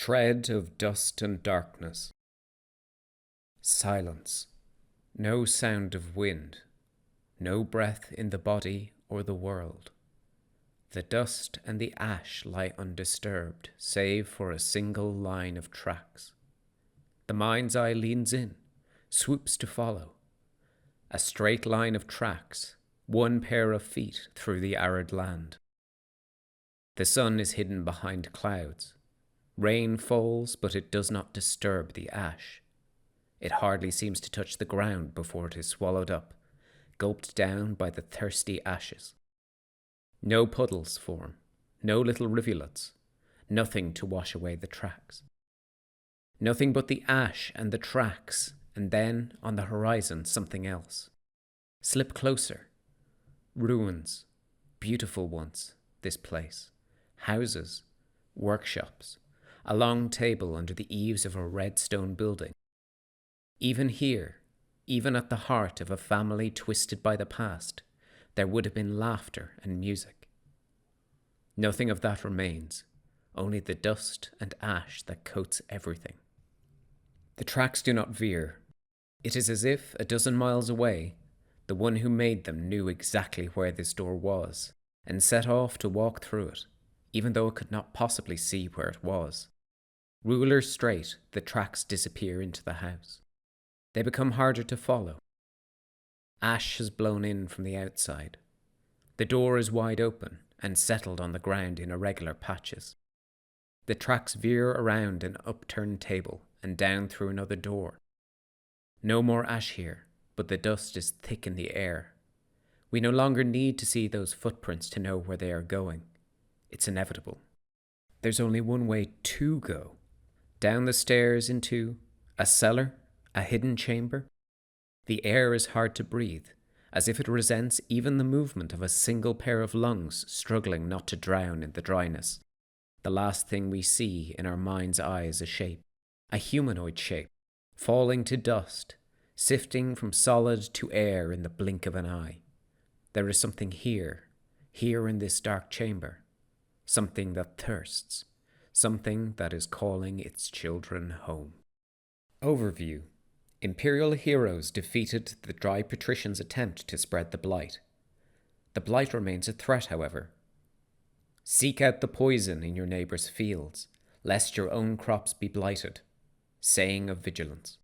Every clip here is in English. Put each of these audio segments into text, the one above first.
tread of dust and darkness. Silence. No sound of wind. No breath in the body or the world. The dust and the ash lie undisturbed, save for a single line of tracks. The mind's eye leans in, swoops to follow. A straight line of tracks, one pair of feet through the arid land. The sun is hidden behind clouds. Rain falls, but it does not disturb the ash. It hardly seems to touch the ground before it is swallowed up, gulped down by the thirsty ashes. No puddles form, no little rivulets, nothing to wash away the tracks. Nothing but the ash and the tracks, and then, on the horizon, something else. Slip closer. Ruins, beautiful ones, this place. Houses, workshops, a long table under the eaves of a red stone building. Even here, even at the heart of a family twisted by the past, there would have been laughter and music. Nothing of that remains, only the dust and ash that coats everything. The tracks do not veer. It is as if, a dozen miles away, the one who made them knew exactly where this door was, and set off to walk through it, even though it could not possibly see where it was. Ruler straight, the tracks disappear into the house. They become harder to follow. Ash has blown in from the outside. The door is wide open and settled on the ground in irregular patches. The tracks veer around an upturned table and down through another door. No more ash here, but the dust is thick in the air. We no longer need to see those footprints to know where they are going. It's inevitable. There's only one way to go. Down the stairs into a cellar, a hidden chamber. The air is hard to breathe, as if it resents even the movement of a single pair of lungs struggling not to drown in the dryness. The last thing we see in our mind's eye is a shape, a humanoid shape, falling to dust, sifting from solid to air in the blink of an eye. There is something here in this dark chamber, something that thirsts, something that is calling its children home. Overview. Imperial heroes defeated the Dry Patricians' attempt to spread the Blight. The Blight remains a threat, however. Seek out the poison in your neighbour's fields, lest your own crops be blighted. Saying of vigilance.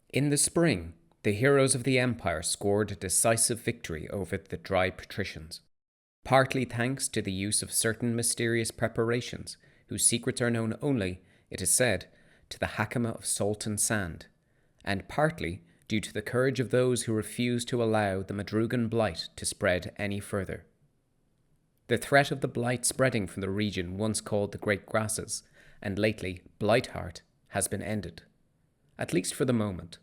In the spring, the heroes of the Empire scored a decisive victory over the Dry Patricians, partly thanks to the use of certain mysterious preparations whose secrets are known only, it is said, to the Hakama of Salt and Sand, and partly due to the courage of those who refused to allow the Madrugan Blight to spread any further. The threat of the Blight spreading from the region once called the Great Grasses, and lately Blightheart, has been ended, at least for the moment.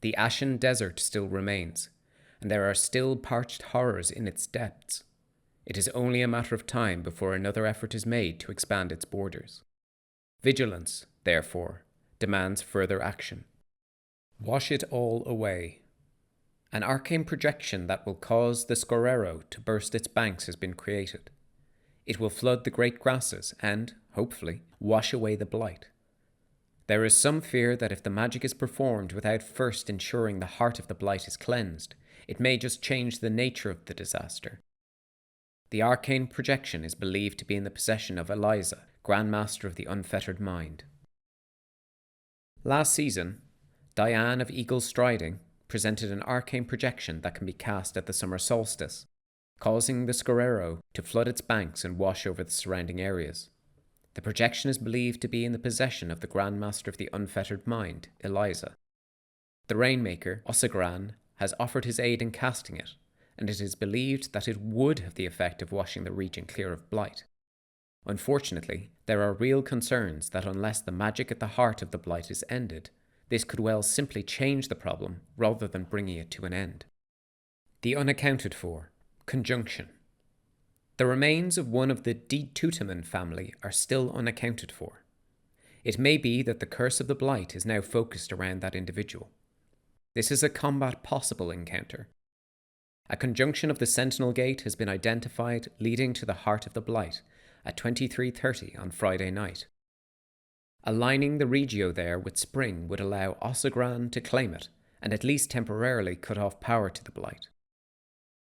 The ashen desert still remains, and there are still parched horrors in its depths. It is only a matter of time before another effort is made to expand its borders. Vigilance, therefore, demands further action. Wash it all away. An arcane projection that will cause the Scorero to burst its banks has been created. It will flood the great grasses and, hopefully, wash away the blight. There is some fear that if the magic is performed without first ensuring the heart of the blight is cleansed, it may just change the nature of the disaster. The arcane projection is believed to be in the possession of Eliza, Grandmaster of the Unfettered Mind. Last season, Diane of Eagle Striding presented an arcane projection that can be cast at the summer solstice, causing the Scorero to flood its banks and wash over the surrounding areas. The projection is believed to be in the possession of the Grandmaster of the Unfettered Mind, Eliza. The Rainmaker, Osagran, has offered his aid in casting it, and it is believed that it would have the effect of washing the region clear of blight. Unfortunately, there are real concerns that unless the magic at the heart of the blight is ended, this could well simply change the problem rather than bringing it to an end. The unaccounted for. Conjunction. The remains of one of the De Tuteman family are still unaccounted for. It may be that the curse of the blight is now focused around that individual. This is a combat possible encounter. A conjunction of the Sentinel Gate has been identified leading to the heart of the blight at 23:30 on Friday night. Aligning the regio there with spring would allow Ossagran to claim it and at least temporarily cut off power to the blight.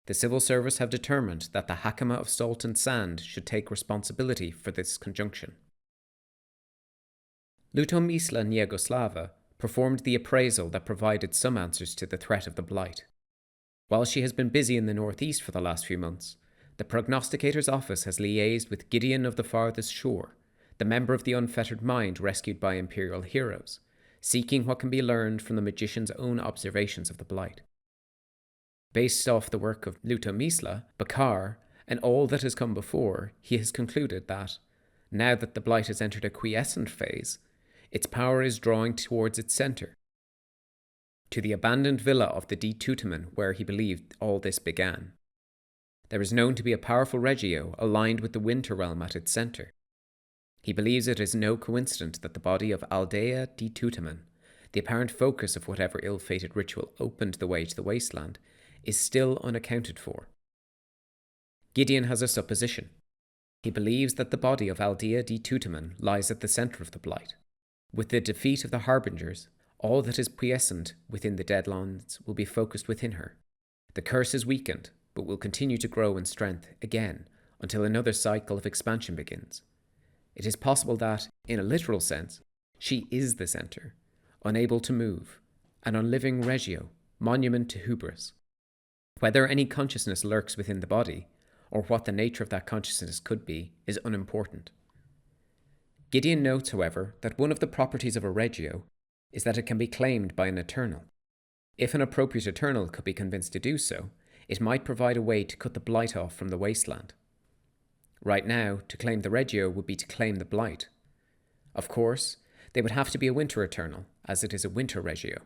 The civil service have determined that the Hakama of Salt and Sand should take responsibility for this conjunction. Lutomisla Niegoslava performed the appraisal that provided some answers to the threat of the blight. While she has been busy in the northeast for the last few months, the prognosticator's office has liaised with Gideon of the Farthest Shore, the member of the unfettered mind rescued by Imperial heroes, seeking what can be learned from the magician's own observations of the blight. Based off the work of Lutomisla, Bakar, and all that has come before, he has concluded that, now that the blight has entered a quiescent phase, its power is drawing towards its centre, to the abandoned villa of the D. Tutaman where he believed all this began. There is known to be a powerful regio aligned with the winter realm at its centre. He believes it is no coincidence that the body of Aldea D. Tutaman, the apparent focus of whatever ill-fated ritual opened the way to the wasteland, is still unaccounted for. Gideon has a supposition. He believes that the body of Aldea D. Tutaman lies at the centre of the blight. With the defeat of the Harbingers, all that is quiescent within the Deadlands will be focused within her. The curse is weakened, but will continue to grow in strength again until another cycle of expansion begins. It is possible that, in a literal sense, she is the centre, unable to move, an unliving regio, monument to hubris. Whether any consciousness lurks within the body, or what the nature of that consciousness could be, is unimportant. Gideon notes, however, that one of the properties of a regio is that it can be claimed by an Eternal. If an appropriate Eternal could be convinced to do so, it might provide a way to cut the blight off from the wasteland. Right now, to claim the regio would be to claim the blight. Of course, they would have to be a winter Eternal, as it is a winter regio.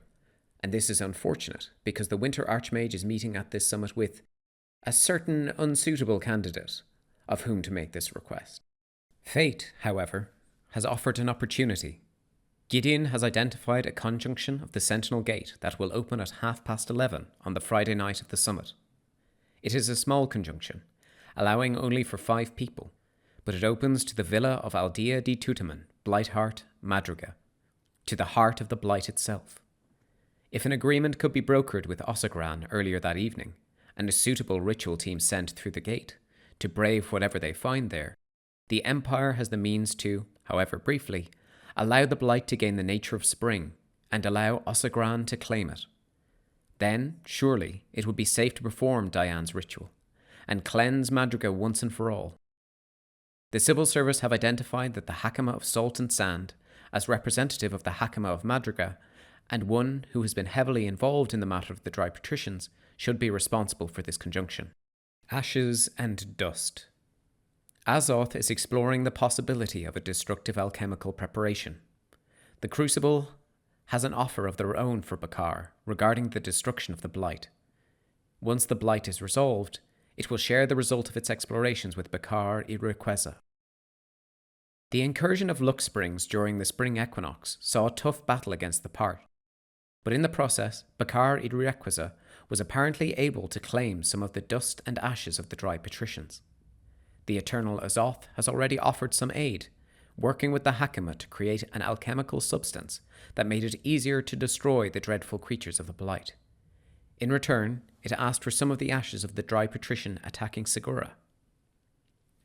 And this is unfortunate, because the Winter Archmage is meeting at this summit with a certain unsuitable candidate of whom to make this request. Fate, however, has offered an opportunity. Gideon has identified a conjunction of the Sentinel Gate that will open at 11:30 on the Friday night of the summit. It is a small conjunction, allowing only for 5 people, but it opens to the villa of Aldea D. Tutaman, Blightheart, Madriga, to the heart of the blight itself. If an agreement could be brokered with Ossagran earlier that evening, and a suitable ritual team sent through the gate to brave whatever they find there, the Empire has the means to, however briefly, allow the blight to gain the nature of spring and allow Ossagran to claim it. Then, surely, it would be safe to perform Diane's ritual and cleanse Madriga once and for all. The civil service have identified that the Hakama of Salt and Sand, as representative of the Hakama of Madriga, and one who has been heavily involved in the matter of the Dry Patricians, should be responsible for this conjunction. Ashes and dust. Azoth is exploring the possibility of a destructive alchemical preparation. The Crucible has an offer of their own for Bakar regarding the destruction of the Blight. Once the Blight is resolved, it will share the result of its explorations with Bakar Irequeza. The incursion of Lux Springs during the spring equinox saw a tough battle against the Part. But in the process, Bakar Irequeza was apparently able to claim some of the dust and ashes of the Dry Patricians. The Eternal Azoth has already offered some aid, working with the Hakama to create an alchemical substance that made it easier to destroy the dreadful creatures of the Blight. In return, it asked for some of the ashes of the Dry Patrician attacking Segura.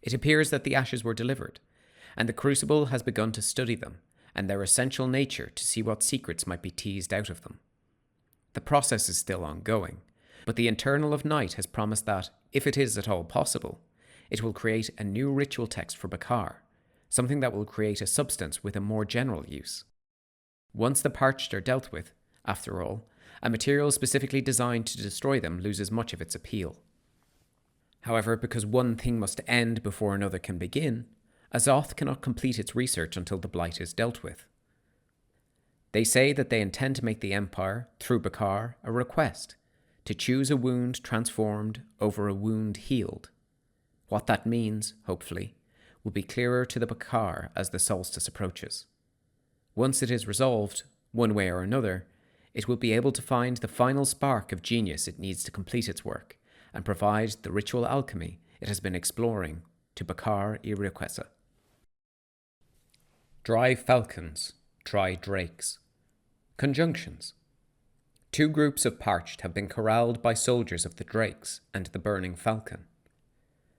It appears that the ashes were delivered, and the Crucible has begun to study them and their essential nature to see what secrets might be teased out of them. The process is still ongoing, but the Eternal of Night has promised that, if it is at all possible, it will create a new ritual text for Bakar, something that will create a substance with a more general use. Once the parched are dealt with, after all, a material specifically designed to destroy them loses much of its appeal. However, because one thing must end before another can begin, Azoth cannot complete its research until the Blight is dealt with. They say that they intend to make the Empire, through Bakar, a request to choose a wound transformed over a wound healed. What that means, hopefully, will be clearer to the Bakar as the Solstice approaches. Once it is resolved, one way or another, it will be able to find the final spark of genius it needs to complete its work and provide the ritual alchemy it has been exploring to Bakar Irequeza. Dry falcons, dry drakes. Conjunctions. Two groups of parched have been corralled by soldiers of the drakes and the burning falcon.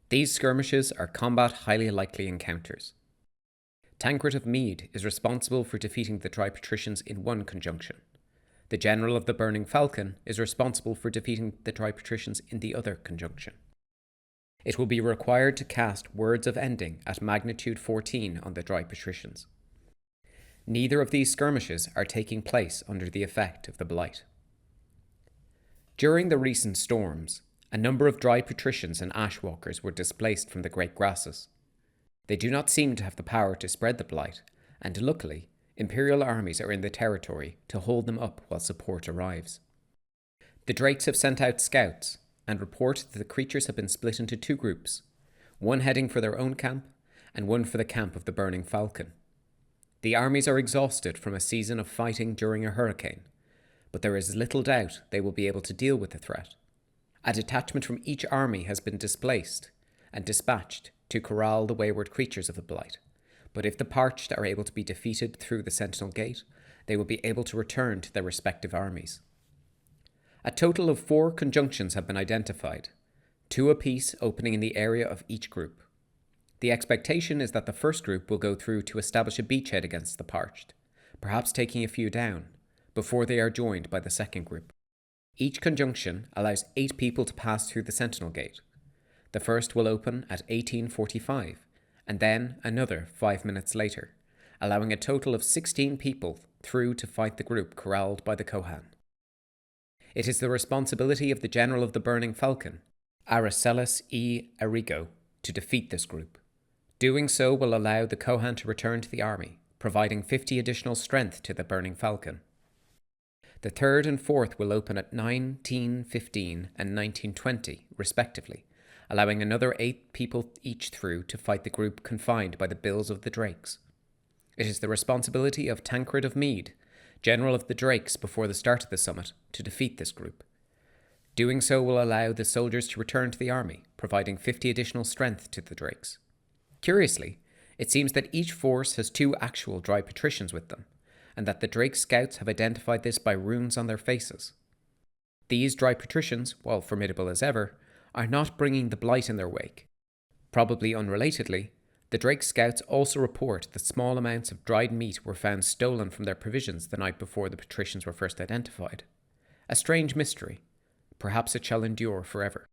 These skirmishes are combat highly likely encounters. Tancred of Mead is responsible for defeating the dry patricians in one conjunction. The general of the burning falcon is responsible for defeating the dry patricians in the other conjunction. It will be required to cast Words of Ending at magnitude 14 on the dry patricians. Neither of these skirmishes are taking place under the effect of the blight. During the recent storms, a number of dry patricians and ashwalkers were displaced from the great grasses. They do not seem to have the power to spread the blight, and luckily, Imperial armies are in the territory to hold them up while support arrives. The Drakes have sent out scouts and report that the creatures have been split into two groups, one heading for their own camp and one for the camp of the burning falcon. The armies are exhausted from a season of fighting during a hurricane, but there is little doubt they will be able to deal with the threat. A detachment from each army has been displaced and dispatched to corral the wayward creatures of the blight, but if the parched are able to be defeated through the Sentinel Gate, they will be able to return to their respective armies. A total of 4 conjunctions have been identified, 2 apiece opening in the area of each group. The expectation is that the first group will go through to establish a beachhead against the parched, perhaps taking a few down, before they are joined by the second group. Each conjunction allows 8 people to pass through the Sentinel Gate. The first will open at 18:45, and then another 5 minutes later, allowing a total of 16 people through to fight the group corralled by the Kohan. It is the responsibility of the General of the Burning Falcon, Aracelius E. Arrigo, to defeat this group. Doing so will allow the Kohan to return to the army, providing 50 additional strength to the Burning Falcon. The third and fourth will open at 19:15 and 19:20, respectively, allowing another 8 people each through to fight the group confined by the bills of the Drakes. It is the responsibility of Tancred of Mead, General of the Drakes before the start of the summit, to defeat this group. Doing so will allow the soldiers to return to the army, providing 50 additional strength to the Drakes. Curiously, it seems that each force has 2 actual dry patricians with them, and that the Drake scouts have identified this by runes on their faces. These dry patricians, while formidable as ever, are not bringing the blight in their wake. Probably unrelatedly, the Drake scouts also report that small amounts of dried meat were found stolen from their provisions the night before the patricians were first identified. A strange mystery. Perhaps it shall endure forever.